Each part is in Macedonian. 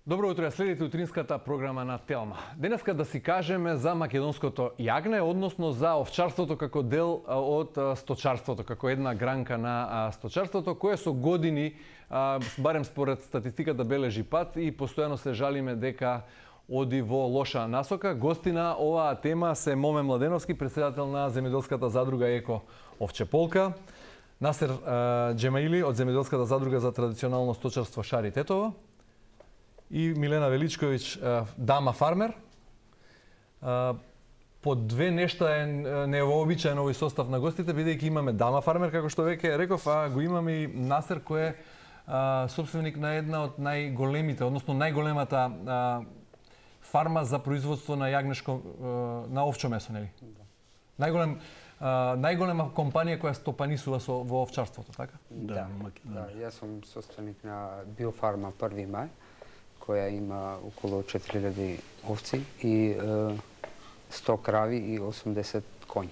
Добро утро, следите утринската програма на Телма. Денеска да си кажеме за македонското јагне, односно за овчарството како дел од сточарството, како една гранка на сточарството, кое со години, барем според статистиката, бележи пат и постојано се жалиме дека оди во лоша насока. Гости на оваа тема се Моме Младеновски, председател на земјоделската задруга Еко Овчеполка, Насер Џемаили од земјоделската задруга за традиционално сточарство Шари Тетово, и Милена Величковиќ, дама фармер. По две нешта е невообичаен овој состав на гостите, бидејќи имаме дама фармер, како што веќе реков, а го имаме и Насер, кој е собственик на една од најголемите, односно најголемата фарма за производство на јагнешко, на овчо месо, нели? Најголема компанија која стопанисува во овчарството, така? Да, јас сум собственик на Биофарма 1. мај, која има околу 4000 овци и 100 крави и 80 коњи.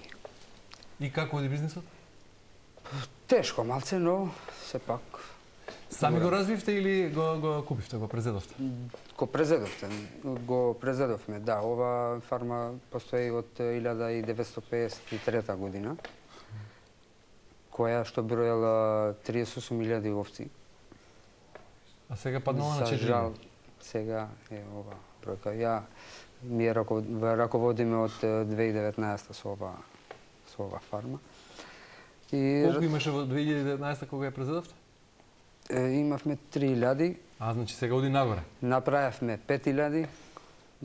И како оди бизнисот? Тешко малце, но сепак. Сами го развивте или го купивте, го презедовте? Го презедовме, да. Ова фарма постои од 1953 година, која што броела 38.000 овци. А сега паднала на 4.000? Сега е ова бројка. Ми раководиме од 2019 со ова фарма. Колку имаше во 2019 кога ја презедовте? Имавме 3.000. Значи сега оди нагоре? Направивме 5.000,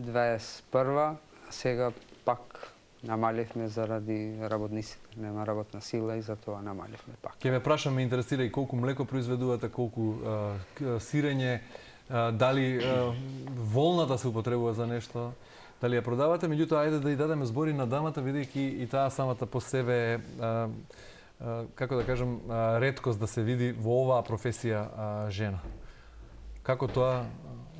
21, а сега пак намаливме заради работниците. Нема работна сила и затоа намаливме пак. Ке ве прашам, ме интересира и колку млеко произведувате, колку сирење, дали волната се употребува за нешто, дали ја продавате, меѓутоа ајде да ја дадеме збори на дамата, бидејќи и таа самата по себе е, како да кажем, реткост да се види во оваа професија жена. Како тоа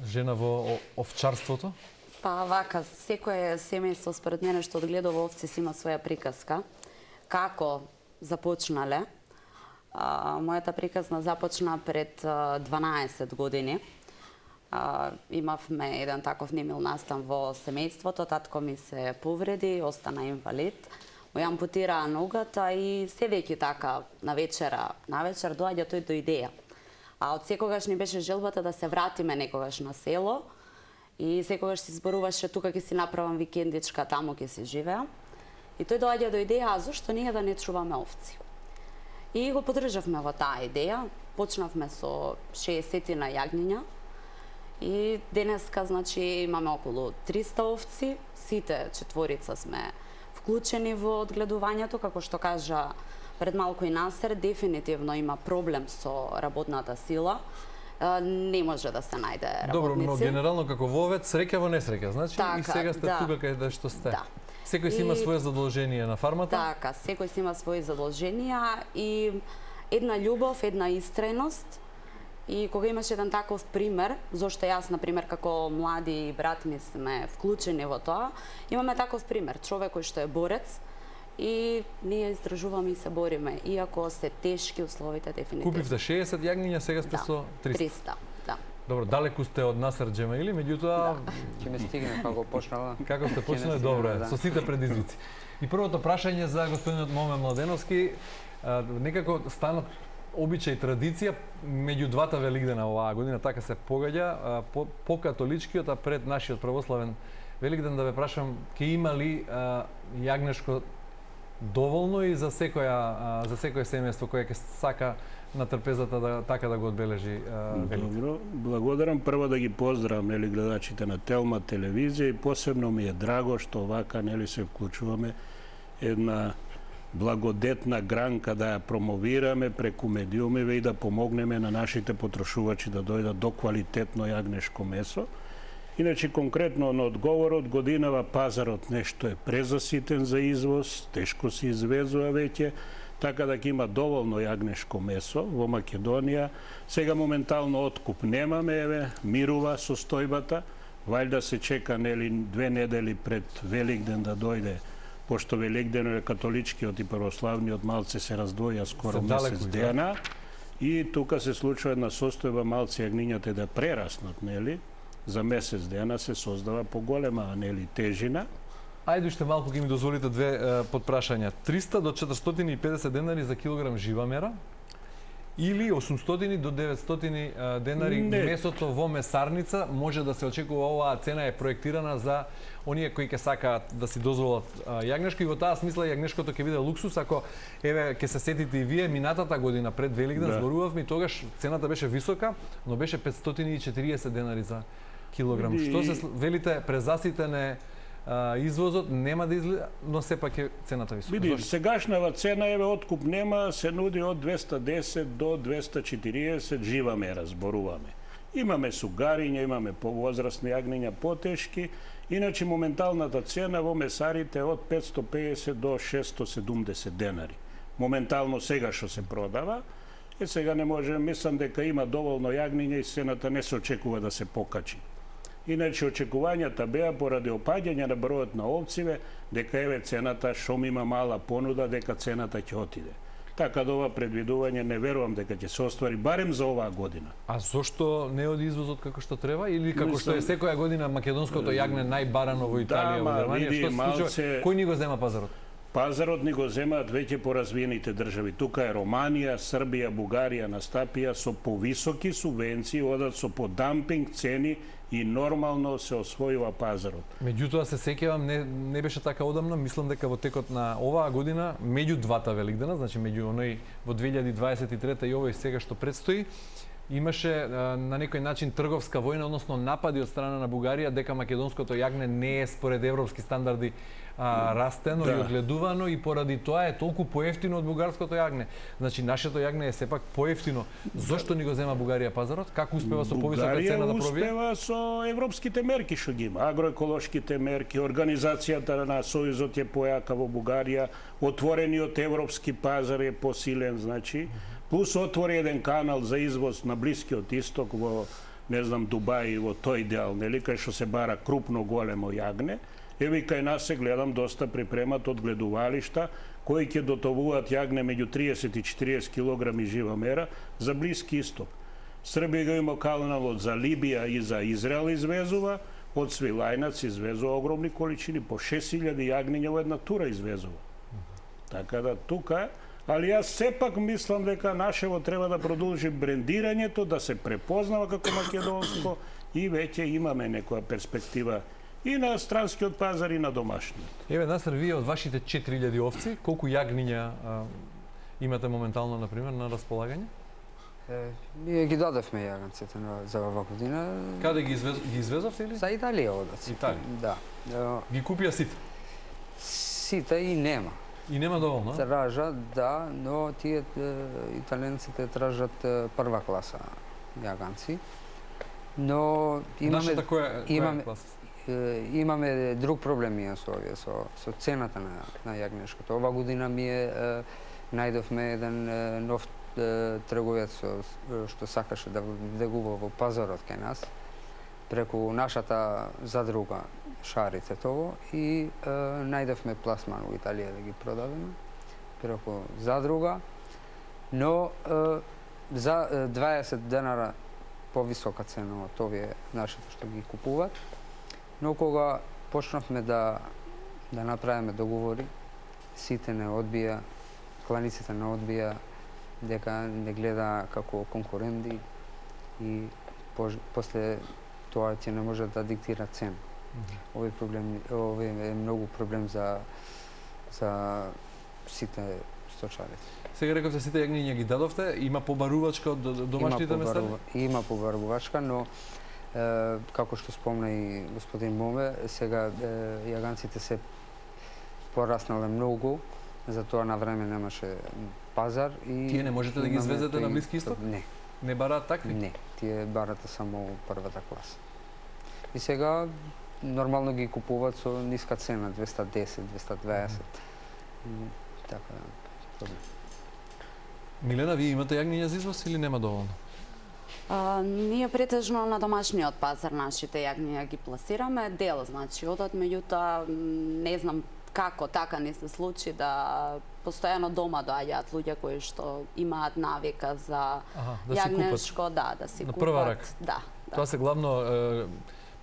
жена во овчарството? Па вака, секое семејство според мене што одгледува овци си има своја приказка. Како започнале? Мојата приказна започна пред 12 години. Имавме еден таков немил настан во семејството, татко ми се повреди, остана инвалид. Му ја ампутираа ногата и се веќе така навечер доаѓа тој до идеја. А од секогаш ни беше желбата да се вратиме некогаш на село и секогаш си зборуваше тука ќе си направам викендичка, таму ќе си живеам. И тој доаѓа до идеја, а зошто ние да не чуваме овци? И го поддржавме во таа идеја, почнавме со 60 на јагниња и денеска значи имаме околу 300 овци, сите четворица сме вклучени во одгледувањето, како што кажа пред малку и Насер, дефинитивно има проблем со работната сила. Не може да се најде работници. Добро, но генерално како вовец, среќа во несреќа, значи така, и сега сте тука каде што сте. Да. Секој си има своје задолженија на фармата? Така, секој си има своји задолженија и една љубов, една истреност. И кога имаш еден таков пример, зошто јас, например, како млади брат ми сме вклучени во тоа, имаме таков пример, човек кој што е борец и ние издржуваме и се бориме, иако се тешки условите дефинитивно. Купивте 60 јагниња, сега сте со 300? 300, да. Добро, далеку сте од Насер Џемаили, меѓутоа... Ќе ме стигне како почнала. Како сте почнали, добро е, со сите предизвици. И првото прашање за господинот Моме Младеновски, некако стана обичај, традиција меѓу двата Великдена оваа година, така се погаѓа, по католичкиот, а пред нашиот православен Великден, да ве прашам, ќе има ли јагнешко доволно и за секое семејство кое ќе сака на трпезата да така да го одбележи Великден? Добро, благодарам. Прво да ги поздравам гледачите на Телма телевизија и посебно ми е драго што вака се вклучуваме една благодетна гранка да ја промовираме преку медиумиве и да помогнеме на нашите потрошувачи да дојдат до квалитетно јагнешко месо. Иначе конкретно на одговорот, годинава пазарот нешто е презаситен за извоз, тешко се извезува веќе, така да ќе има доволно јагнешко месо во Македонија. Сега моментално откуп немаме, мирува состојбата, вајда се чека 2 недели пред Великден да дојде, пошто Великден е католичкиот и православниот малце се раздвоја скоро месец дена и тука се случува една состојба малце јагнињата да прераснат, за месец дена се создава поголема тежина. Ајде уште малку ќе ми дозволите две подпрашања. 300 до 450 денари за килограм жива мера или 800 до 900 денари месото во месарница може да се очекува. Оваа цена е проектирана за оние кои ќе сакаат да си дозволат јагнешко, и во таа смисла јагнешкото ќе биде луксус. Ако еве ќе се сетите и вие, минатата година пред Великден зборувавме, тогаш цената беше висока, но беше 540 денари за килограм. Што се велите, презаситен е извозот, нема да излезе, но сепак е цената висока. Види, сегашнава цена еве откуп нема, се нуди од 210 до 240 жива мера, зборуваме. Имаме сугариња, имаме повозрастни јагниња, потешки, иначе моменталната цена во месарите е од 550 до 670 денари. Моментално сега што се продава, сега не може, мислам дека има доволно јагниња и цената не се очекува да се покачи. Иначе очекувањата беа поради опаѓање на бројот на овциве, дека еве цената шом има мала понуда, дека цената ќе отиде. Така да ова предвидување не верувам дека ќе се оствари барем за оваа година. А зошто не оди извозот како што треба, или како што е секоја година македонското јагне најбарано во Италија, во Германија? Што се случува? Кој ни го зема пазарот? Пазарот ни го земаат веќе поразвиените држави. Тука е Романија, Србија, Бугарија, настапија со повисоки субвенции, одат со подампинг цени и нормално се освојува пазарот. Меѓутоа се сеќавам, не беше така одамна, мислам дека во текот на оваа година, меѓу двата Великдена, значи меѓу оној во 2023 и овој сега што предстои, имаше на некој начин трговска војна, односно напади од страна на Бугарија дека македонското јагне не е според европски стандарди растено и огледувано, и поради тоа е толку поевтино од бугарското јагне. Значи нашето јагне е сепак поевтино. Зошто ни го зема Бугарија пазарот? Како успева со повисока цена да пробие? Бугарија успева со европските мерки што ги има, агроеколошките мерки, организацијата на Сојузот е појака во Бугарија, отворениот европски пазар е посилен, значи, плюс отвори еден канал за извоз на Блискиот исток во, не знам, Дубај, во тој дел, нели, кај што се бара крупно големо јагне. Еве кај нас се гледам доста припремат од гледувалишта кои ќе дотовуваат јагне меѓу 30 и 40 килограми жива мера за Блиски исток. Србија го има канал за Либија и за Израел извезува, од Свилајнац извезува огромни количини, по 6000 јагниња во една тура извезува. Така да тука, али јас сепак мислам дека нашево треба да продолжи брендирањето, да се препознава како македонско и веќе имаме некоја перспектива и на странскиот пазар и на домашниот. Еве, Насер, вие од вашите 4000 овци, колку јагниња имате моментално, например, на располагање? Ние ги дадовме јаганците за оваа година. Каде ги извезовте или? За Италија одат. Италија? Да. Ги купија сите? Сите и нема. И нема доволно? Тражат, да, но тие италенците тражат прва класа јаганци. Но имаме... Нашата која класа? Имаме друг проблем со овие, со цената на јагнешкото. Ова година најдовме еден нов трговец што сакаше да влегува во пазарот кај нас, преку нашата задруга Шарицетово, и најдовме пласман во Италија да ги продадеме преку задруга, но за 20 денара повисока цена од овие нашите што ги купуваат. Но кога почнавме да направиме договори, сите не одбија, кланиците не одбија, дека не гледа како конкуренти и после тоа ќе не може да диктира цена. Овој е многу проблем за сите сточарите. Сега рековте сите јагниња ги дадовте, има побарувачка од домашните места? Има побарувачка, но како што спомна и господин Моме, сега јаганците се пораснале многу, затоа на време немаше пазар и тие не можете да ги извезете на Блиски исток? Не. Не бараат такви? Не, тие барате само првата класа. И сега нормално ги купуваат со ниска цена, 210, 220. Така да. Милена, вие имате јагниња за извоз или нема доволно? Ние претежно на домашниот пазар нашите јагниња ги пласираме, дел, значи, одат, меѓутоа не знам како така не се случи да постојано дома доаѓаат луѓе кои што имаат навика за јагнешко, да си купат. На прва рака? Да. Тоа се главно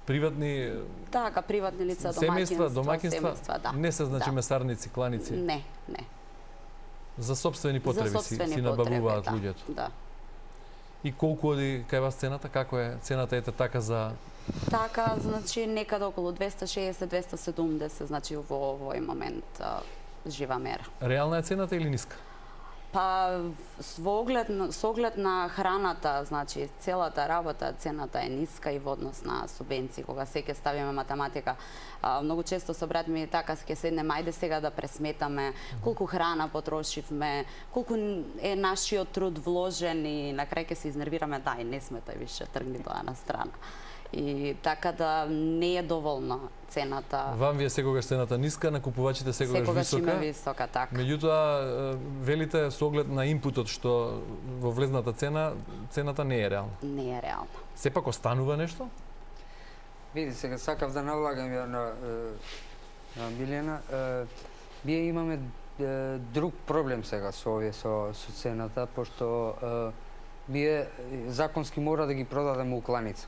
приватни Така, приватни лица, семејства, домакинства, домакинства, да. не се значи Да. месарници, кланици. Не, не. За собствени потреби За си собствени набавуваат потреби, луѓето. Да. И колку оди кај вас цената? Како е цената ете така за Така, значи некаде околу 260-270, значи во овој момент жива мера. реална е цената или ниска? Па со оглед на храната, значи целата работа, цената е ниска и во однос на субвенции. Кога се ќе ставиме математика, многу често со брат ми така ќе седнеме, ајде сега да пресметаме колку храна потрошивме, колку е нашиот труд вложен и на крај ќе се изнервираме, да, и не сметај више, тргни тоа на страна. И така да не е доволна цената. Вам вие секогаш цената ниска, на купувачите секогаш Секогаш има висока. висока, така. Меѓутоа, велите со оглед на импутот што во влезната цена, цената не е реална. Не е реално. Сепак останува нешто? Види, сега сакав да навлагам ја на Милена. Ние имаме друг проблем сега со овие со цената, пошто ние законски мора да ги продадеме у кланица.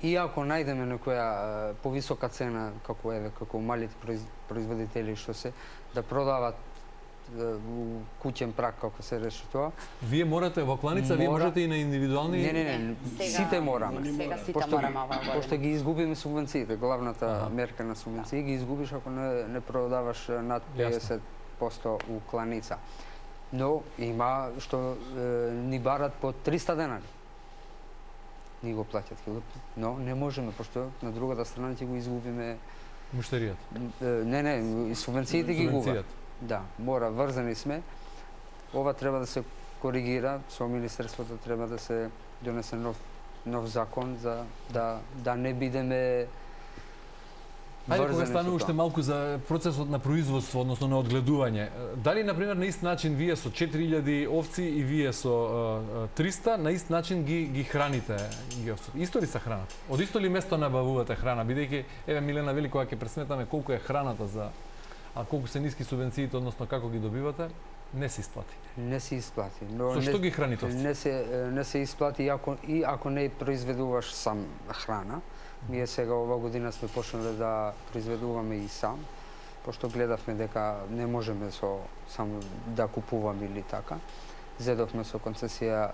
И ако најдеме некоја повисока цена, како малите производители што се, да продават у куќен прак, како се рече тоа. Вие морате во кланица, вие можете и на индивидуални... Не, Сега- сите мораме. Сега сите Пошто мораме оваа година. Пошто ги изгубиме субвенциите, главната мерка на субвенции ги изгубиш ако не продаваш над Јасно. 50% у кланица. Но има што ни барат по 300 денари. Ни го плаќат килото, но не можеме, пошто на другата страна ќе го изгубиме. Муштеријата. Не, и субвенциите ги губат. Субвенцијата. Да, мора, врзани сме. Ова треба да се коригира, со Министерството треба да се донесе нов закон за да не бидеме Ајде, кога врзани стане со уште тоа. малку за процесот на производство, односно на одгледување. Дали, например, на ист начин вие со 4000 овци и вие со 300, на ист начин ги храните ги овците? Исто ли са храната? Од исто ли место набавувате храна? Бидејќи, еве Милена вели, кога ќе пресметаме колку е храната за... А колку се ниски субвенциите, односно како ги добивате, не се исплати. Не се исплати. Но Со што ги храните овци? Не се исплати и ако не произведуваш сам храна. Ние сега ова година сме почнале да произведуваме и сам, пошто гледавме дека не можеме само да купуваме или така. Зедовме со концесија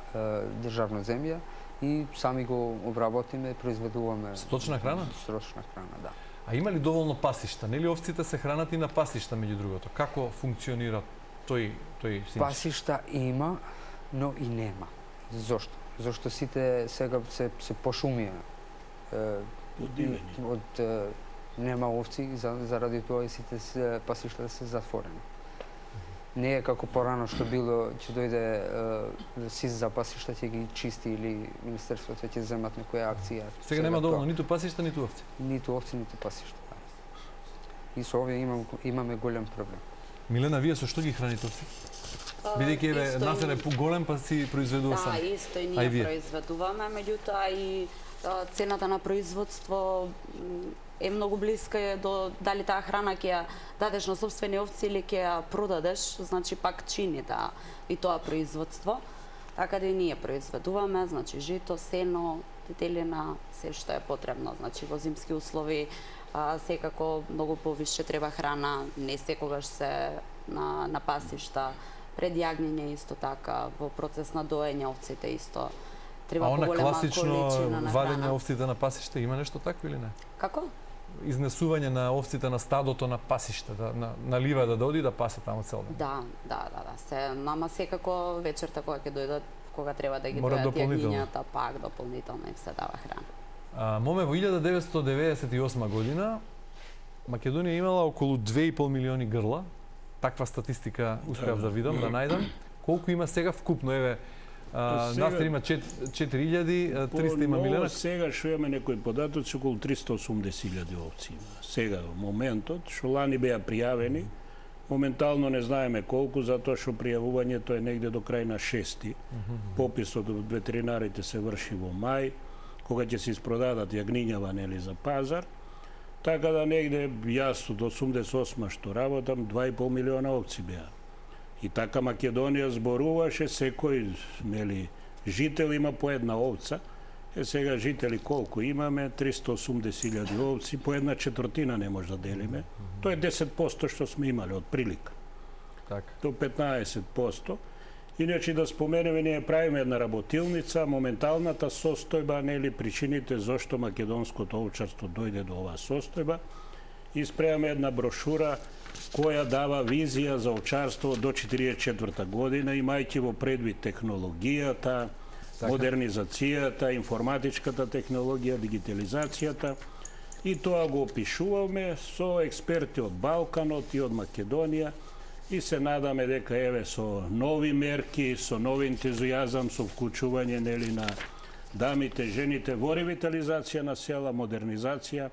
државна земја и сами го обработиме, произведуваме Сточна храна? Сточна храна, да. А има ли доволно пасишта? Нели овците се хранат и на пасишта меѓу другото? Како функционира тој синч? Пасишта има, но и нема. Зошто? Зошто сите сега се пошумија. Од нема овци, заради тоа и сите пасишта се затворени. Не е како порано што било, ќе дојде СИС за пасишта, ќе ги чисти или Министерството ќе земат некоја акција. Сега нема доволно ниту пасишта, ниту овци. Ниту овци, ниту пасишта. И со овие имаме голем проблем. Милена, вие со што ги храните овци? Бидејќи еве Исто населе и- поголем, па си произведува сам. Да, исто и А и ние вие? произведуваме, меѓутоа и цената на производство е многу блиска до дали таа храна ќе ја дадеш на собствени овци или ќе ја продадеш, значи пак чини и тоа производство. Така да и ние произведуваме, значи жито, сено, тетелина, се што е потребно, значи во зимски услови секако многу повише треба храна, не секогаш се на пасишта. Пред јагнење исто така, во процес на доење овците исто треба А она поголема класично количина на вадење храна. овците на пасиште, има нешто такво или не? Како? Изнесување на овците на стадото на пасиште, на лива да оди да пасе таму цел ден. Да. Се, мама секако вечерта кога ќе дојдат, кога треба да ги Мора дојдат дополнително. јагнињата, пак дополнително им се дава храна. Моме, во 1998 година Македонија имала околу 2,5 милиони грла. Таква статистика успеав да видам, да најдам. Колку има сега вкупно? Еве, Настер има 4.300 има Милена. Сега што имаме некои податоци, околу 380.000 овци има. Сега, во моментот, што лани беа пријавени, моментално не знаеме колку, затоа што пријавувањето е негде до крај на 6. Пописот од ветеринарите се врши во мај, кога ќе се испродадат јагнињава нели за пазар. Така да негде јас од 88 што работам, 2,5 милиона овци беа. И така Македонија зборуваше, секој нели жител има по една овца. Сега жители колку имаме? 380.000 овци, по 1/4 не може да делиме. Тоа е 10% што сме имали од прилика. Така. До 15%. Иначе да споменеме, ние правиме една работилница, моменталната состојба, нели причините зошто македонското овчарство дојде до оваа состојба. Испремаме една брошура која дава визија за овчарство до 44 година, имајќи во предвид технологијата, модернизацијата, информатичката технологија, дигитализацијата. И тоа го опишуваме со експерти од Балканот и од Македонија. И се надаме дека еве со нови мерки, со нови ентузијазам, со вклучување нели на дамите, жените во ревитализација на села, модернизација,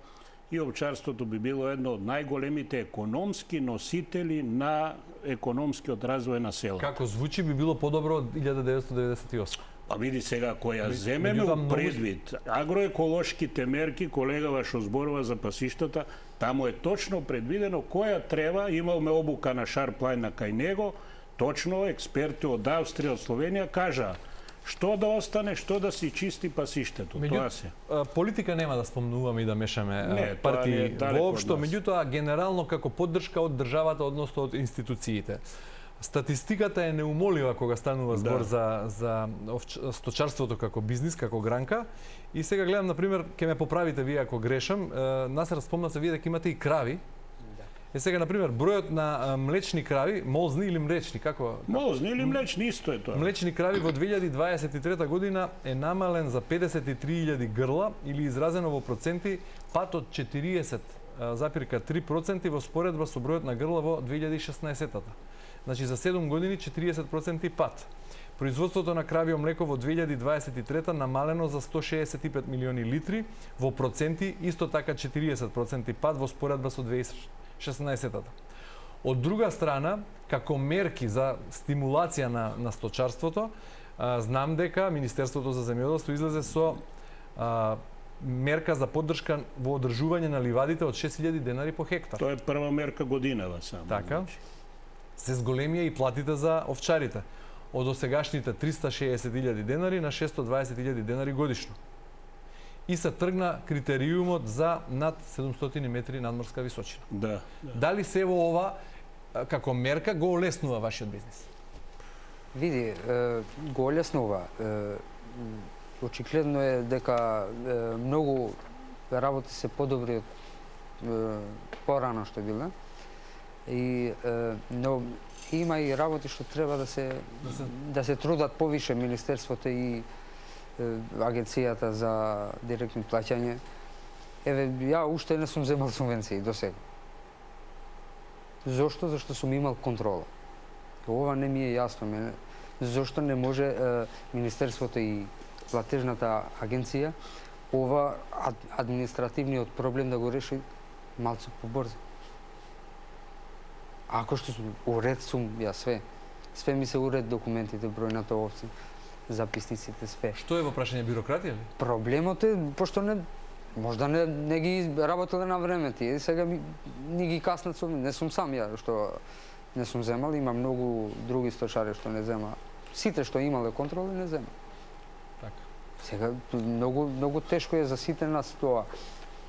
и овчарството би било едно од најголемите економски носители на економскиот развој на села. Како звучи би било подобро од 1998. Па види сега, која земеме у предвид агроеколошките мерки, колегава што зборува за пасиштата, таму е точно предвидено која треба, имаме обука на Шарплајна кај него, точно експерти од Австрија, од Словенија кажа што да остане, што да си чисти пасиштето. Тоа се. Политика нема да спомнуваме и да мешаме партии воопшто, меѓутоа генерално како поддршка од државата, односно од институциите. Статистиката е неумолива кога станува збор за сточарството како бизнис, како гранка. И сега гледам, например, ќе ме поправите вие ако грешам, Насер спомна се вие дека имате и крави. Е сега, например, бројот на млечни крави, молзни или млечни, како? Молзни или млечни, исто е тоа. Млечни крави во 2023 година е намален за 53.000 грла или изразено во проценти пат од 40,3% во споредба со бројот на грла во 2016-та. Значи за 7 години 40% пат. Производството на кравио млеко во 2023 намалено за 165 милиони литри, во проценти исто така 40% пат во споредба со 2016-та. Од друга страна, како мерки за стимулација на сточарството, знам дека Министерството за земјоделство излезе со мерка за поддршка во одржување на ливадите од 6.000 денари по хектар. Тоа е прва мерка годинава само. Така. Се зголемија и платите за овчарите од досегашните 360.000 денари на 620.000 денари годишно. И се тргна критериумот за над 700 метри надморска височина. Да. Дали се во ова како мерка го олеснува вашиот бизнис? Види, го олеснува. Очигледно е дека многу работи се подобри од порано што биле. Но има и работи што треба да се трудат повише Министерството и Агенцијата за директни плаќање. Еве, ја уште не сум земал субвенции до сега. Зошто? Зашто сум имал контрола. Ова не ми е јасно. Зошто не може Министерството и платежната агенција ова административниот проблем да го реши малку побрзо. Ако што сум уред сум ја све ми се уред документите, бројната овци, записниците, све. Што е во прашање бирократија ли? Проблемот е пошто можда не ги работеле на време тие, сега ни ги каснат со не сум сам ја што не сум земал, има многу други сточари што не зема. Сите што имале контроли не зема. Така. Сега многу тешко е за сите нас тоа.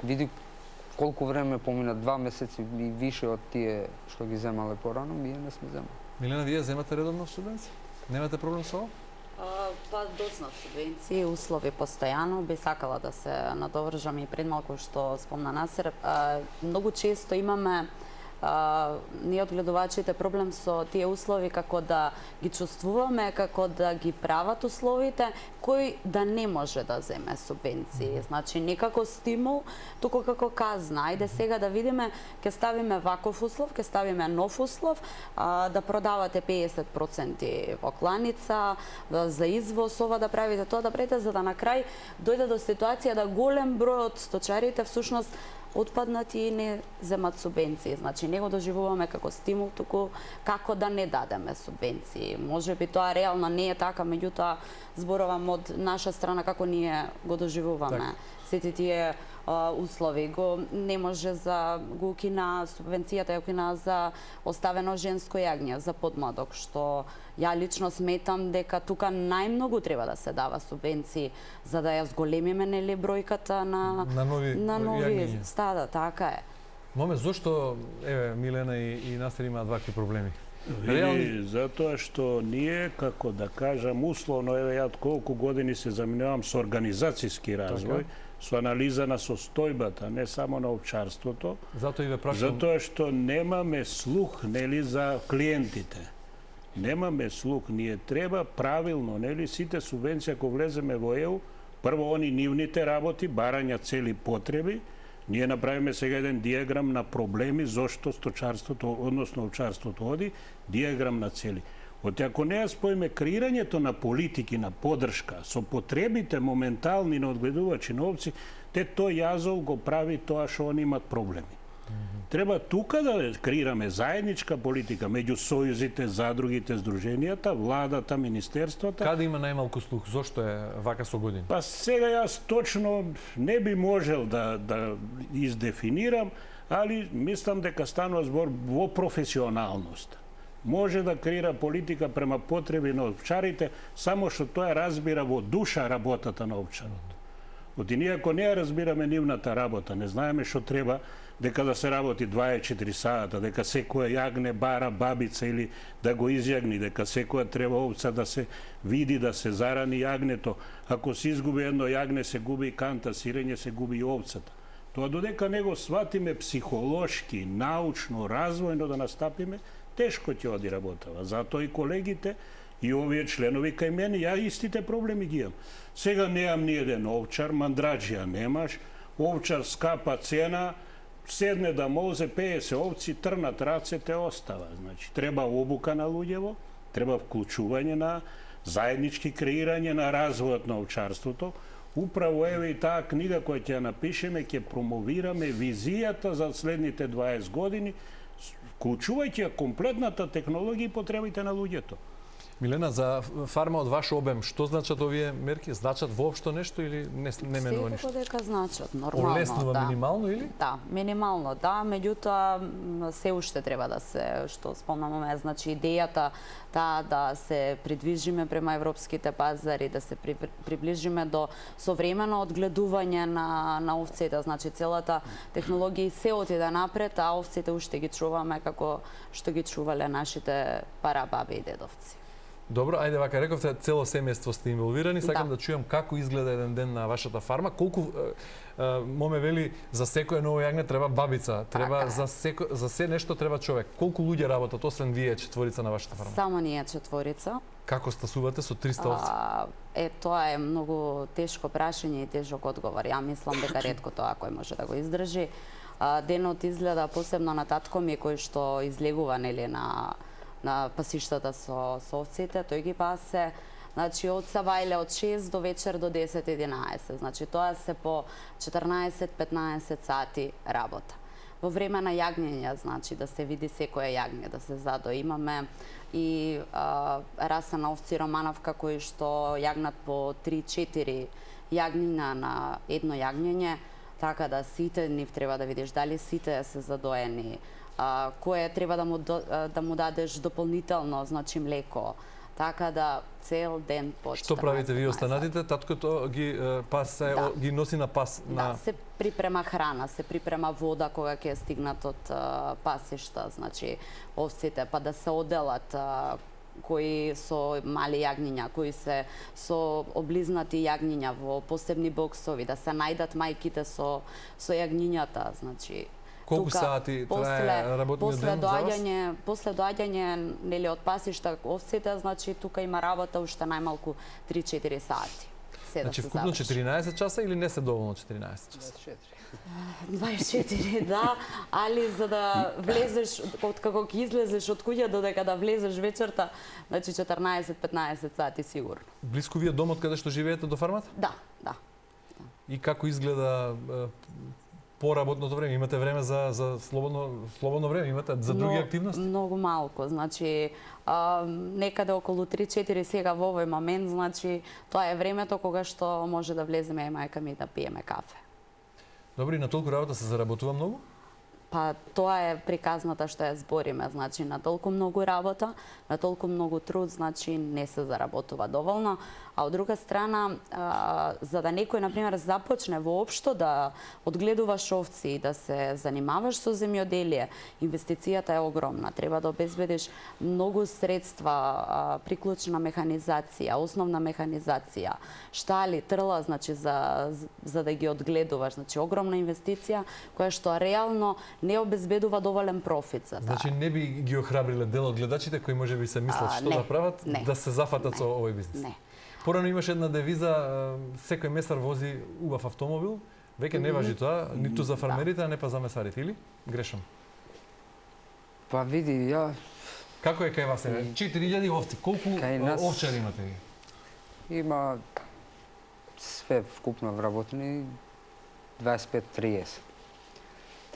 Види колку време помина, 2 месеци и више од тие што ги земале порано, ние не сме земали. Милена, вие земате редовно субвенции? Немате проблем со ова? Па доцна субвенции, услови постојано. Би сакала да се надовржам и пред малку што спомна Насер. Многу често имаме ние од гледувачите проблем со тие услови, како да ги чувствуваме, како да ги прават условите, кој да не може да земе субвенции. Значи, не како стимул, туку како казна. Ајде сега да видиме, ќе ставиме ваков услов, ќе ставиме нов услов, да продавате 50% во кланица, за извоз, ова да правите, тоа да правите, за да на крај дојде до ситуација да голем број од сточарите всушност отпаднати и не земат субвенции. Значи, не го доживуваме како стимул, туку како да не дадеме субвенции. Може би тоа реално не е така, меѓутоа зборувам од наша страна како ние го доживуваме. Сите тие услови. Не може го укина субвенцијата, ја укина за оставено женско јагње, за подмладок, што ја лично сметам дека тука најмногу треба да се дава субвенции за да ја зголемиме нели бројката на нови стада, така е. Моме, зошто Милена и Настер имаат вакви проблеми? Види, затоа што ние, како да кажам, условно, ја колку години се заминувам со организацијски развој, со анализа на состојбата, не само на овчарството, затоа што немаме слух, нели, за клиентите. Немаме слух, ние треба правилно, нели, сите субвенции, ако влеземе во ЕУ, прво они нивните работи, барања цели потреби. Ние направиме сега еден диаграм на проблеми зошто сточарството, односно овчарството оди, диаграм на цели. Ако не ја споиме креирањето на политики, на поддршка, со потребите моментални на одгледувачи на овци, тој јазол го прави тоа што они имат проблеми. Треба тука да креираме заедничка политика меѓу сојузите, задругите, здруженијата, владата, министерствата. Каде има најмалку слух? Зошто е вака со години? Па сега јас точно не би можел да издефинирам, али мислам дека станува збор во професионалност. Може да креира политика према потреби на овчарите, само што тоа разбира во душа работата на овчарот. Ние ако не ја разбираме нивната работа, не знаеме што треба, дека да се работи 24 сата, дека секоја јагне бара бабица или да го изјагни, дека секоја треба овца да се види, да се зарани јагнето. Ако се изгуби едно јагне, се губи и канта, сирење, се губи и овцата. Тоа додека не го сватиме психолошки, научно, развојно да настапиме, тешко ќе оди работава. Затоа и колегите и овие членови кај мене, ја истите проблеми ги имам. Сега неам ни еден овчар, мандраџија немаш, овчар скапа цена, седне да мозе 50 овци, трнат рацете, остава. Значи, треба обука на луѓево, треба вклучување на заеднички креирање на развојот на овчарството. Управо еве и таа книга која ќе ја напишеме, ќе промовираме визијата за следните 20 години, вклучувајќи комплетната технологија и потребите на луѓето. Милена, за фарма од ваш обем, што значат овие мерки? Значат воопшто нешто или не менува ништо? Секако дека значат, нормално. Олеснува минимално или? Да, минимално, да, меѓутоа се уште треба да се, што спомнаме, значи идејата да се придвижиме према европските пазари, да се приближиме до современо одгледување на овците, значи целата технологија се отиде напред, а овците уште ги чуваме како што ги чувале нашите парабаби и дедовци. Добро, ајде вака, рековте цело семејство сте инволвирани, сакам да чујам како изгледа еден ден на вашата фарма, колку моме вели за секое ново јагне треба бабица, треба за се нешто треба човек. Колку луѓе работат освен вие четворица на вашата фарма? Само ние четворица. Како стасувате со 300 овци? Тоа е многу тешко прашање и тежок одговор. Ја мислам дека ретко тоа кој може да го издржи. Денот изгледа посебно на татко ми кој што излегува нели на пасиштата со овците, тој ги пасе, значи од сабајле од 6 до вечер до 10-11, значи тоа се по 14-15 сати работа. Во време на јагнење, значи да се види секое јагне, да се задо. Имаме и раса на овци романовка кои што јагнат по 3-4 јагнина на едно јагнење, така да сите нив треба да видиш дали сите се задоени, кое треба да му дадеш дополнително, значи млеко, така да цел ден по 14. Што правите вие останатите? Таткото ги пасе, ги носи на пас? Да, се припрема храна, се припрема вода кога ќе стигнат од пасишта, значи овците, па да се оделат кои со мали јагниња, кои се со облизнати јагниња во посебни боксови, да се најдат мајките со јагнињата, значи колку сати трае работниот ден за вас? После доаѓање нели од пасишта овците, значи тука има работа уште најмалку 3-4 сати. Значи вкупно 14 часа или не се доволно 14 часа? 24, да, али за да влезеш, од како ќе излезеш од куќа додека да влезеш вечерта, значи 14-15 сати сигурно. Блиску ви е домот каде што живеете до фармата? Да. И како изгледа поработното време? Имате време за слободно време? Имате за други активности? Многу малку, значи некаде околу 3-4 сега во овој момент, значи тоа е времето кога што може да влеземе и мајка ми да пиеме кафе. Добри, на толку работа се заработува многу? Па тоа е приказната што ја збориме, значи на толку многу работа, на толку многу труд, значи не се заработува доволно, а од друга страна, за да некој на пример започне воопшто да одгледуваш овци и да се занимаваш со земјоделие, инвестицијата е огромна. Треба да обезбедиш многу средства, приклучна механизација, основна механизација, штали, трла, значи за да ги одгледуваш, значи огромна инвестиција која што реално не обезбедува доволен профит за таа. Значи не би ги охрабриле дел од гледачите кои можеби се мислат што не, да прават, не, да се зафатат со овој бизнес. Не. Порано имаше една девиза, секој месар вози убав автомобил, веќе не важи тоа, ниту за фармерите, а не па за месарите, или? Грешам. Па види, ја... Како е кај вас? 4000 овци, колку овчари имате ви? Има све вкупно вработени 25-30.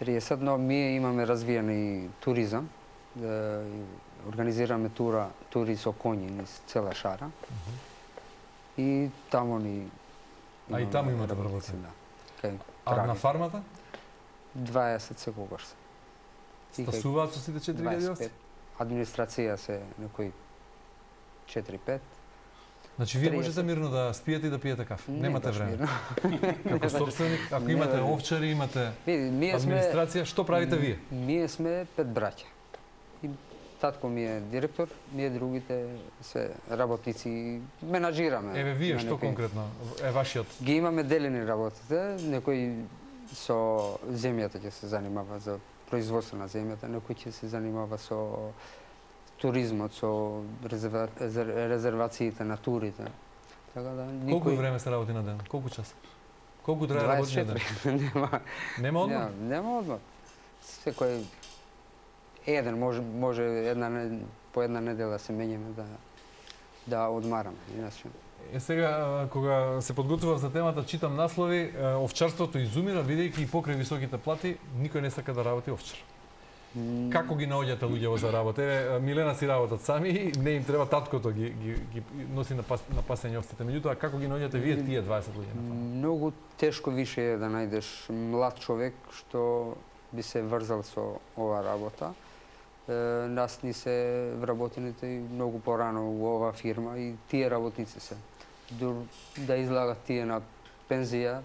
30, но ние имаме развиен и туризам. Организираме тури со коњи низ цела шара. И таму ни... А и таму имате вработени? Да. А на фармата? 20 секогаш се. Стасуваат со сите 4000 овци? Администрација се некои 4-5. Значи вие можете мирно да спиете и да пиете кафе. Немате време. Како собственик, ако имате овчари, имате администрација, што правите вие? Ние сме 5 браќа. И татко ми е директор, ние другите се работници и менаџираме. Еве вие што конкретно е вашиот? Ги имаме делени работите, некој со земјата ќе се занимава за производство на земјата, некој ќе се занимава со туризмот, со резервациите на турите. Така да никој... Колку време се работи на ден? Колку часа? Колку трае работниот ден? 24. Нема одмор? Нема одмор. Секој еден може по една недела се мењаме да одмараме, иначе. Сега, кога се подготвував за темата, читам наслови, овчарството изумира, бидејќи и покрај високите плати, никој не сака да работи овчар. Како ги наоѓате луѓе за работа? Еве, Милена си работат сами, не им треба, таткото ги носи на пасење овците. Меѓутоа, како ги наоѓате вие тие 20 луѓе на фарма? Многу тешко више е да најдеш млад човек што би се врзал со ова работа. Нас ни се вработените многу порано во ова фирма и тие работници се. Да излагат тие на пензија,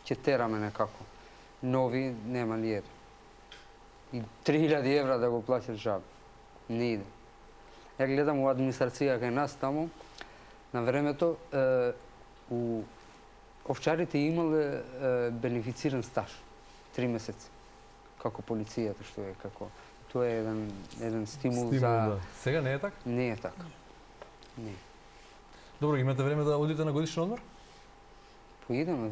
ќе тераме некако. Нови нема ни еден. И 3000 евра да го платиш жаб. Не иде. Ја гледам у администрација кај нас таму, на времето, овчарите имале бенефициран стаж. 3 месеци. Како полицијата што е, како... Тоа е еден стимул за... Да. Сега не е така? Не е така. Не. Добро, имате време да одите на годишен одмор? Поидеме.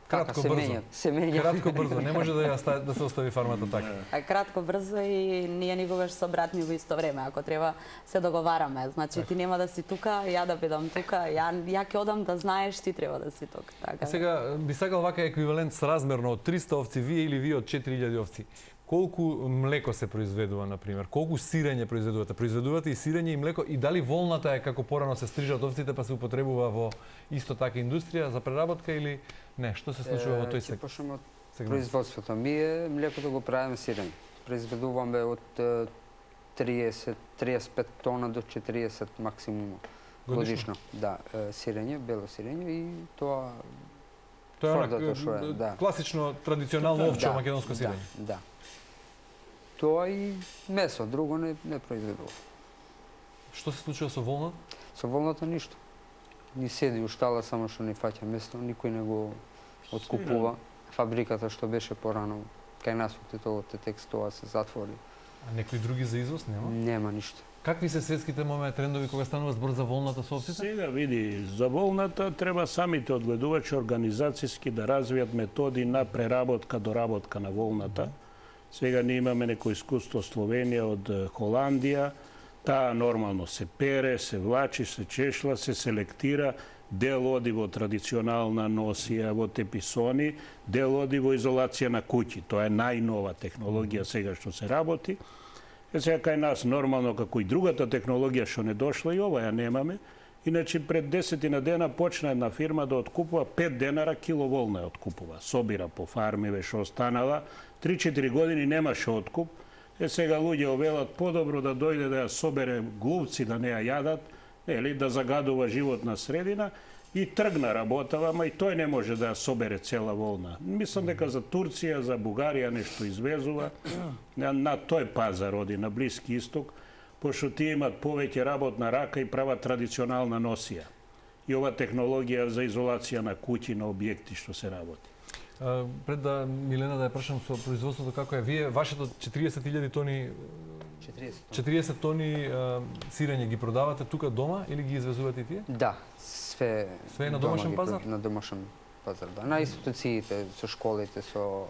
Кратко, брзо. Се менја. Кратко, брзо. Не може да се остави фармата така. Кратко, брзо и ние никогаш со брат ми во исто време. Ако треба, се договараме. Значи, ти нема да си тука, ја да бидам тука, ја ќе одам да знаеш, ти треба да си тука. Така. Сега, би сакал вака еквивалент сразмерно од 300 овци вие или вие од 4000 овци. Колку млеко се произведува, например? Колку сирење произведувате? Произведувате и сирење и млеко? И дали волната е како порано се стрижат овците па се употребува во исто така индустрија за преработка или не? Што се случува во тој Ќе почнеме од производството. Ние млекото го правиме сирење. Произведуваме од 35 тона до 40 максимум годишно. Да, сирење, бело сирење и тоа е класично, традиционално овче македонско сирење. Да. Тоа и месо, друго не произведува. Што се случува со волната? Со волната ништо. Ни седи у штала, само што не фаќа место, никој не го откупува. Фабриката што беше порано кај нас во Титовото текст, тоа се затвори. А некои други за извоз нема? Нема ништо. Какви се светските трендови кога станува збор за волната со овците? Сега види, за волната треба самите одгледувачи организацијски да развијат методи на преработка, доработка на волната. Сега ние имаме некој искуство Словенија од Холандија. Таа нормално се пере, се влачи, се чешла, се селектира. Дел оди во традиционална носија, во теписони, дел оди во изолација на куќи. Тоа е најнова технологија сега што се работи. Сега кај нас нормално како и другата технологија што не дошла и ова ја немаме. Иначе пред 10 дена почна една фирма да откупува 5 денара киловолна откупува. Собира по фармиве што останала. 3-4 години немаше откуп. Сега луѓе велат подобро да дојде да ја собере глувци да не ја јадат, или да загадува животна средина, и тргна работава, ама и тој не може да ја собере цела волна. Мислам дека за Турција, за Бугарија нешто извезува, на тој пазар оди, на Блиски Исток, пошто тие имат повеќе работна рака и прават традиционална носија. И ова технологија за изолација на куќи, на објекти што се работи. Пред да Милена да ја прашам со производството како е, вие вашето 40.000 тони 40 тони сирење ги продавате тука дома или ги извезувате и тие? Да, све е на домашен пазар? На домашен пазар, да. На институциите, со школите, со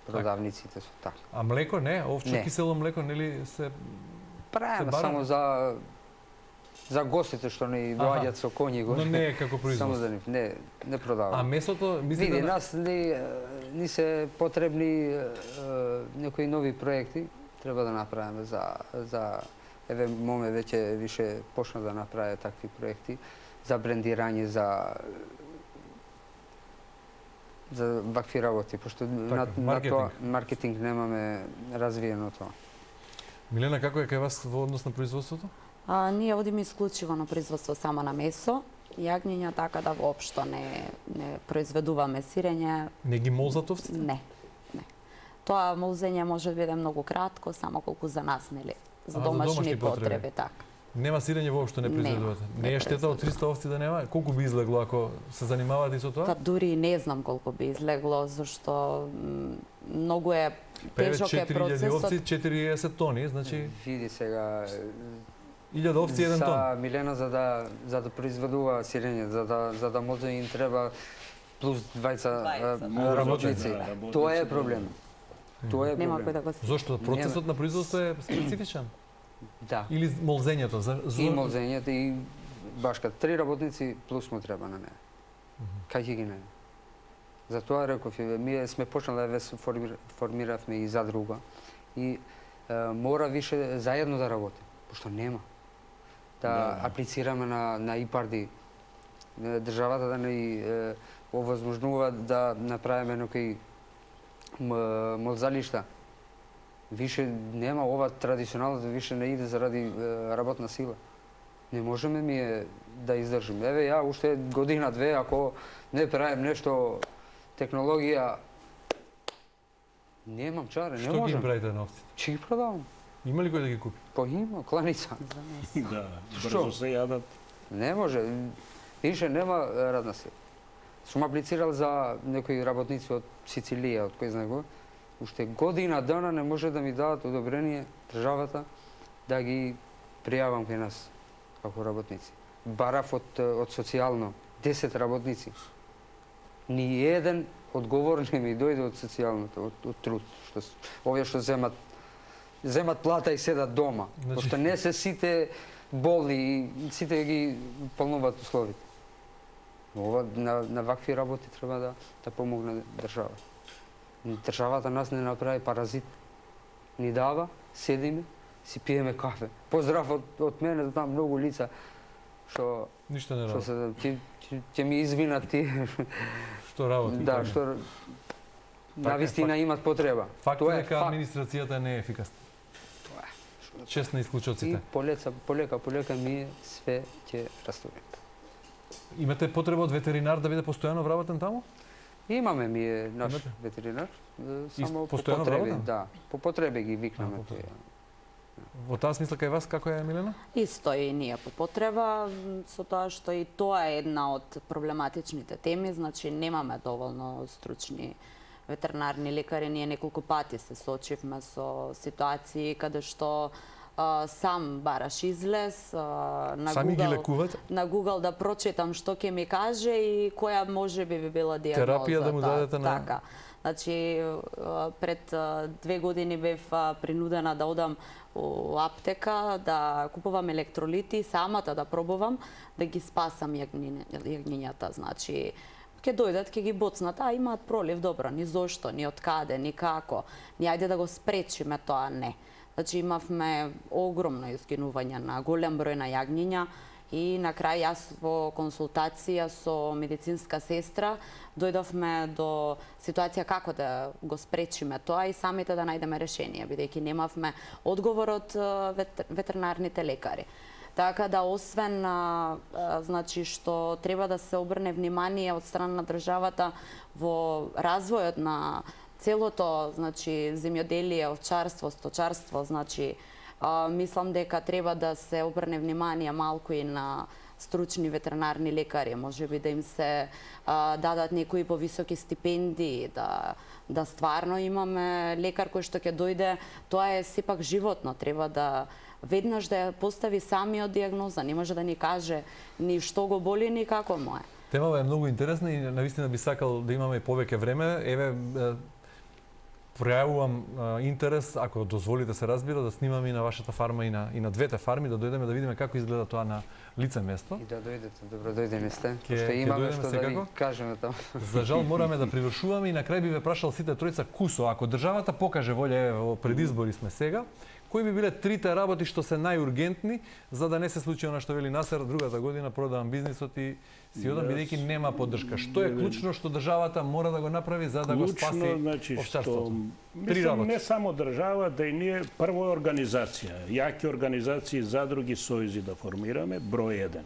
продавниците, со така. А млеко не? Овче Не. кисело млеко нели се Правиме барате? само за гостите што ни доаѓаат со коњи но не е како Само производство. за нив, не продаваме. А месото мислите Види, да нас ни се потребни некои нови проекти, треба да направиме за еве моме веќе више почна да направи такви проекти за брендирање, за вакви работи, пошто на тоа маркетинг немаме развиено тоа. Милена, како е кај вас во однос на производството? Ние одиме исклучиво на производство само на месо, јагниња, така да воопшто не произведуваме сирење. Не ги молзат овците? Не. Тоа молзење може да биде многу кратко, само колку за нас, нели? За домашни потреби, така. Нема сирење воопшто не произведувате? Не е штета од 300 овци да нема? Колку би излегло ако се занимавате и со тоа? Па дури не знам колку би излегло, зашто многу е тежок е 4000 процесот. овци, 40 тони, значи Види сега 1000 овци 1 тон. за Милена за да произведува сирење, за да може им треба плюс 20 работници. Да, Тоа е проблем. Тоа е Нема кој проблем. да го се. Зошто? Процесот на производство е специфичен? Да. Или молзењето? И молзењето и башка 3 работници плюс му треба на неа. Кај ќе ги најде? Затоа реков, ние сме почнали да формиравме и задруга и мора више заедно да работиме, пошто нема. Да аплицираме на ИПАРДИ, државата да ни овозможнува да направиме некои молзалишта. Више нема, ова традиционалното више не иде заради работна сила. Не можеме ние да издржиме. Еве ја уште година-две, ако не правим нешто технологија, немам чаре, не Што ги можам. правите на овците? Ќе ги продавам. Има ли кој да ги купи? По има, кланица. Да, брзо се јадат. Не може, више нема радна сила. Сум аплицирал за некои работници од Сицилија, од кој знае го. Уште година дана не може да ми дадат одобрение државата да ги пријавам кај нас како работници. Барав од социјално 10 работници. Ни еден одговор не ми дојде од социјалното, од труд. Овие што земат плата и седат дома. Значи- Пошто не се сите болни и сите ги полнуваат условите. Ова на вакви работи треба да помогне државата. Државата нас не направи паразит. Ни дава, седиме, си пиеме кафе. Поздрав од мене, знам многу лица што Ништо не што работи. ќе ми извинат тие. Што работи? Да, што навистина имат потреба. Факт е Тоа дека факт. администрацијата не е ефикасна. Чест на И исклучоците. полека ми све ќе растури. Имате потреба од ветеринар да биде постојано вработен таму? Имаме ми наш Имате? ветеринар, само по постојано потреби, вработен? да, по потреби ги викнаме по тие. Во таа смисла кај вас како е, Милена? Исто и ние по потреба, со тоа што и тоа е една од проблематичните теми, значи немаме доволно стручни ветеринарни лекари. Ние неколку пати се соочивме со ситуации каде што сам бараш излез на Сами ги Google, лекувате? на Google да прочитам што ќе ми каже и која може би била дијагноза. Терапија да му дадете на- Така. Значи, пред 2 години бев принудена да одам у аптека, да купувам електролити, самата да пробувам, да ги спасам јагнињата. Значи, ќе дојдат, ќе ги боцнат, имаат пролив, добро, ни зошто, ни од каде, ни како. Ни ајде да го спречиме тоа, не. Значи, имавме огромно изгинување на голем број на јагниња И на крај јас во консултација со медицинска сестра дојдовме до ситуација како да го спречиме тоа и самите да најдеме решение, бидејќи немавме одговор од ветеринарните лекари. Така да, освен значи, што треба да се обрне внимание од страна на државата во развојот на целото, значи, земјоделие, овчарство, сточарство, значи, мислам дека треба да се обрне внимание малку и на стручни ветеринарни лекари, можеби да им се дадат некои повисоки стипендии, да стварно имаме лекар кој што ќе дојде, тоа е сепак животно, треба да веднаш да ја постави самиот диагноза, не може да ни каже ни што го боли, ни како му е. Темава е многу интересна и навистина би сакал да имаме повеќе време. Еве, пројавувам интерес, ако дозволите се разбира, да снимаме и на вашата фарма и на двете фарми, да дојдеме да видиме како изгледа тоа на лице место. И да дојдете, добро дојдеме сте. Ќе имаме дојдеме што да ви кажеме тоа. За жал мораме да привршуваме и на крај би ве прашал сите тројца кусо, ако државата покаже волја, еве во предизбори сме сега, кои би биле трите работи што се најургентни за да не се случи она што вели Насер, другата година продавам бизнисот и си одам бидејќи нема поддршка. Што е клучно што државата мора да го направи за да го спаси овчарството? Мислам, не само држава, да и ние прво организација, јаки организации, задруги, сојузи да формираме, број 1.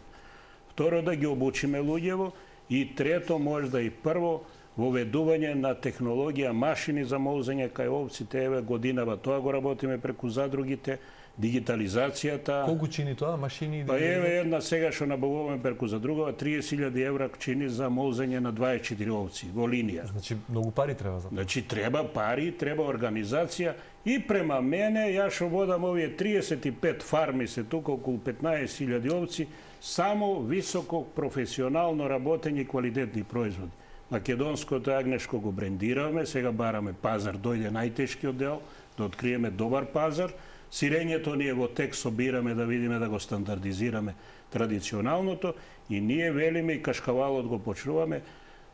Второ, да ги обучиме луѓево и трето, можда и прво, воведување на технологија, машини за молзење кај овците, еве годинава тоа го работиме преку задругите, дигитализацијата. Колку чини тоа, машини? Па еве една сега што набавуваме преку задрugava, 30.000 евра чини за молзење на 24 овци во линија. Значи многу пари треба за тоа. Значи треба пари, треба организација и према мене, ја што водам овие 35 фарми се тука околу 15.000 овци, само високо професионално работење и квалитетни производи. Македонското јагнешко го брендираме, сега бараме пазар, дојде најтешкиот дел, да откриеме добар пазар. Сирењето ние во тек собираме да видиме да го стандардизираме традиционалното и ние велиме и кашкавалот го почнуваме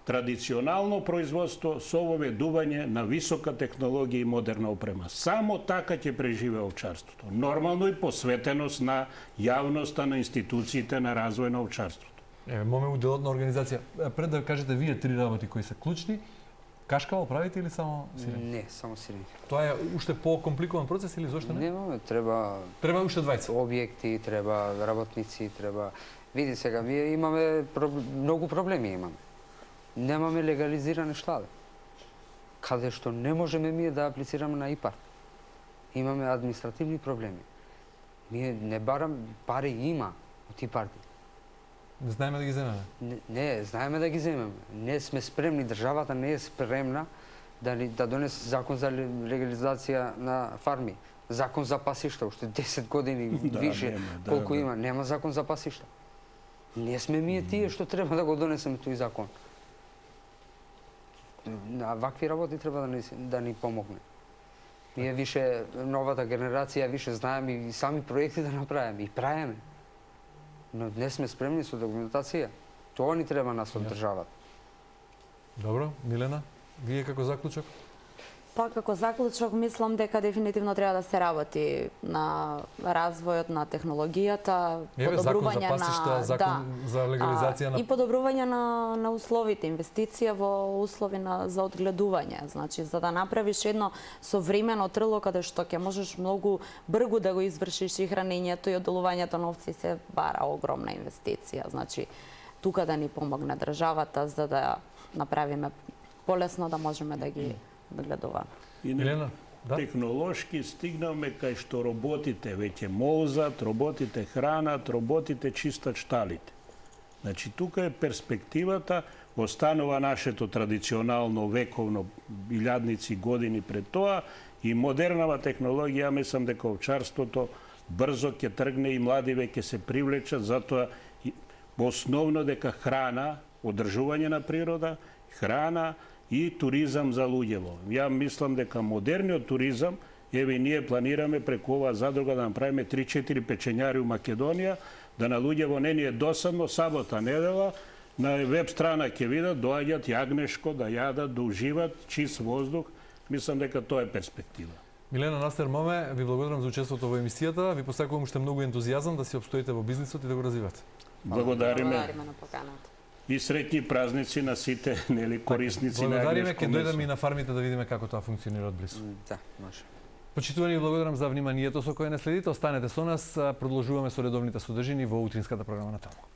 традиционално производство со воведување на висока технологија и модерна опрема. Само така ќе преживее овчарството. Нормално и посветеност на јавноста, на институциите на развој на овчарството. Имаме уделот на организација. Пред да кажете вие три работи кои се клучни, кашкавал правите или само сирење? Не, само сирење. Тоа е уште по-компликуван процес или зошто не? Немаме, треба уште двајца. Објекти, треба работници, треба. Види сега, вие имаме многу проблеми имаме. Немаме легализиране штале. Каде што не можеме ние да аплицираме на ИПАР. Имаме административни проблеми. Ние не барам, пари има од ИПАР. Не знаеме да ги земеме? Не, знаеме да ги земеме. Не сме спремни, државата не е спремна да донесе закон за легализација на фарми. Закон за пасишта, уште 10 години више колку има. Нема закон за пасишта. Не сме ние тие што треба да го донесеме тој закон. На вакви работи треба да ни помогне. Ние више, новата генерација, више знаеме и сами проекти да направиме и правиме. Но не сме спремни со документација. Тоа ни треба нас од државата. Добро, Милена, вие како заклучок? Па како заклучок мислам дека дефинитивно треба да се работи на развојот на технологијата, подобрување на закон за легализација на и подобрување на условите, инвестиција во услови за одгледување, значи за да направиш едно современо трло каде што ќе можеш многу брзо да го извршиш и хранењето и одделувањето на овци се бара огромна инвестиција, значи тука да ни помогне државата за да направиме полесно да можеме да ги гледуваме. Милена, да? Технолошки стигнаме кај што роботите веќе молзат, роботите хранат, роботите чистат шталите. Значи, тука е перспективата, останува нашето традиционално вековно илјадници години пред тоа и модернава технологија, мислам дека овчарството брзо ќе тргне и младиве ќе се привлечат, затоа основно дека храна, одржување на природа, храна и туризам за луѓево. Ја мислам дека модерниот туризам, еве ние планираме преку оваа задруга да направиме 3-4 печењари у Македонија, да на луѓево не ни е досадно сабота, недела, на веб страна ќе видат, доаѓат јагнешко, да јадат, да уживат, чист воздух. Мислам дека тоа е перспектива. Милена Настермоме, ви благодарам за учеството во емисијата. Ви посакувам уште многу ентузијазам да си обстоите во бизнисот и да го развивате. Благодариме Благодариме на поканата. и среќни празници на сите корисници на Благодариме, агнешко ќе дојдеме и месо. на фармите да видиме како тоа функционира од близу. Да, може. Почитувани, благодарам за вниманието со кое не следите. Останете со нас, продолжуваме со редовните содржини во утринската програма на Телма.